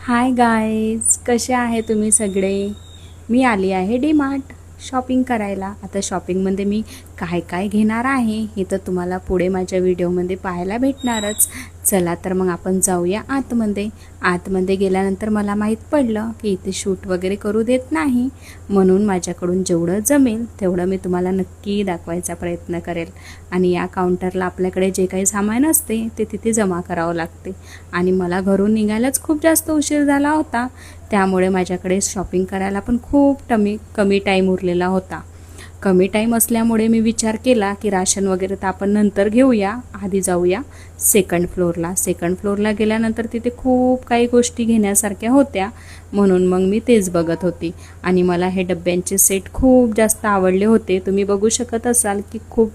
Hi guys, कसे आहे तुम्ही सगळे? मी आली आहे डी मार्ट शॉपिंग करायला. आता शॉपिंगमध्ये मी काय काय घेणार आहे हे तर तुम्हाला पुढे माझ्या व्हिडिओमध्ये पाहायला भेटणारच. चला तर मग आपण जाऊया आतमध्ये. आतमध्ये गेल्यानंतर मला माहीत पडलं की इथे शूट वगैरे करू देत नाही, म्हणून माझ्याकडून जेवढं जमेल तेवढं मी तुम्हाला नक्की दाखवायचा प्रयत्न करेल. आणि या काउंटरला आपल्याकडे जे काही सामान असते ते तिथे जमा करावं लागते. आणि मला घरून निघायलाच खूप जास्त उशीर झाला होता, त्यामुळे माझ्याकडे शॉपिंग करायला पण खूप कमी टाईम उरलेला होता. कमी टाईम असल्यामुळे मी विचार केला की राशन वगैरे तर आपण नंतर घेऊया, आधी जाऊया सेकंड फ्लोअरला गेल्यानंतर तिथे खूप काही गोष्टी घेण्यासारख्या होत्या, म्हणून मग मी तेच बघत होती. आणि मला हे डब्यांचे सेट खूप जास्त आवडले होते. तुम्ही बघू शकत असाल की खूप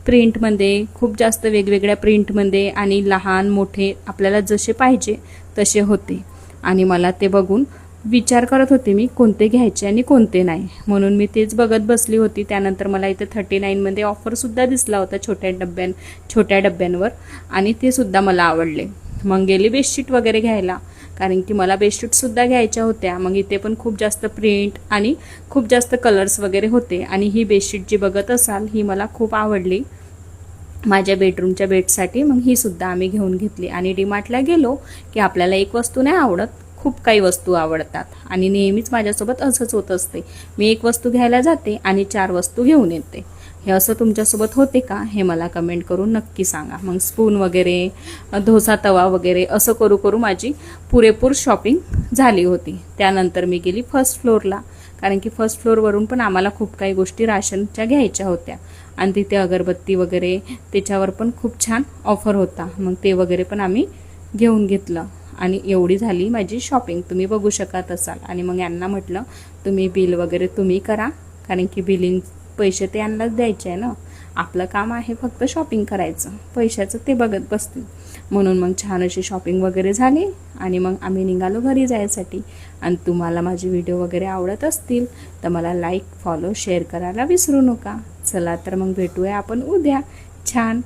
प्रिंटमध्ये, खूप जास्त वेगवेगळ्या प्रिंटमध्ये आणि लहान मोठे आपल्याला जसे पाहिजे तसे होते. आणि मला ते बघून विचार करत होते मी कोणते घ्यायचे आणि कोणते नाही, म्हणून मी तेच बघत बसली होती. त्यानंतर मला इथे 39मध्ये ऑफरसुद्धा दिसला होता छोट्या डब्यांवर, आणि ते सुद्धा मला आवडले. मग गेली बेडशीट वगैरे घ्यायला, कारण की मला बेडशीटसुद्धा घ्यायच्या होत्या. मग इथे पण खूप जास्त प्रिंट आणि खूप जास्त कलर्स वगैरे होते. आणि ही बेडशीट जी बघत असाल ही मला खूप आवडली माझ्या बेडरूमच्या बेडसाठी. मग ही सुद्धा आम्ही घेऊन घेतली. आणि डीमार्टला गेलो की आपल्याला एक वस्तू नाही आवडत, खूप काही वस्तू आवडतात. आणि नेहमीच माझ्यासोबत असंच होत असते, मी एक वस्तू घ्यायला जाते आणि 4 वस्तू घेऊन येते. हे असं तुमच्यासोबत होते का हे मला कमेंट करून नक्की सांगा. मग स्पून वगैरे, डोसा तवा वगैरे असं करू करू माझी पुरेपूर शॉपिंग झाली होती. त्यानंतर मी गेली फर्स्ट फ्लोअरला, कारण की फर्स्ट फ्लोअरवरून पण आम्हाला खूप काही गोष्टी राशनच्या घ्यायच्या होत्या. आणि तिथे अगरबत्ती वगैरे त्याच्यावर पण खूप छान ऑफर होता, मग ते वगैरे पण आम्ही घेऊन घेतलं. आणि एवढी झाली माझी शॉपिंग, तुम्ही बघू शकत असाल. आणि मग यांना म्हटलं तुम्ही बिल वगैरे तुम्ही करा, कारण की बिलिंग पैसे ते यांनाच द्यायचे आहे ना, आपलं काम आहे फक्त शॉपिंग करायचं, पैशाचं ते बघत बसतील. म्हणून मग छान अशी शॉपिंग वगैरे झाली आणि मग आम्ही निघालो घरी जायसाठी. आणि तुम्हाला माझे व्हिडिओ वगैरे आवडत असतील तर मला लाईक, फॉलो, शेअर करायला विसरू नका. चला तर मग भेटूया आपण उद्या छान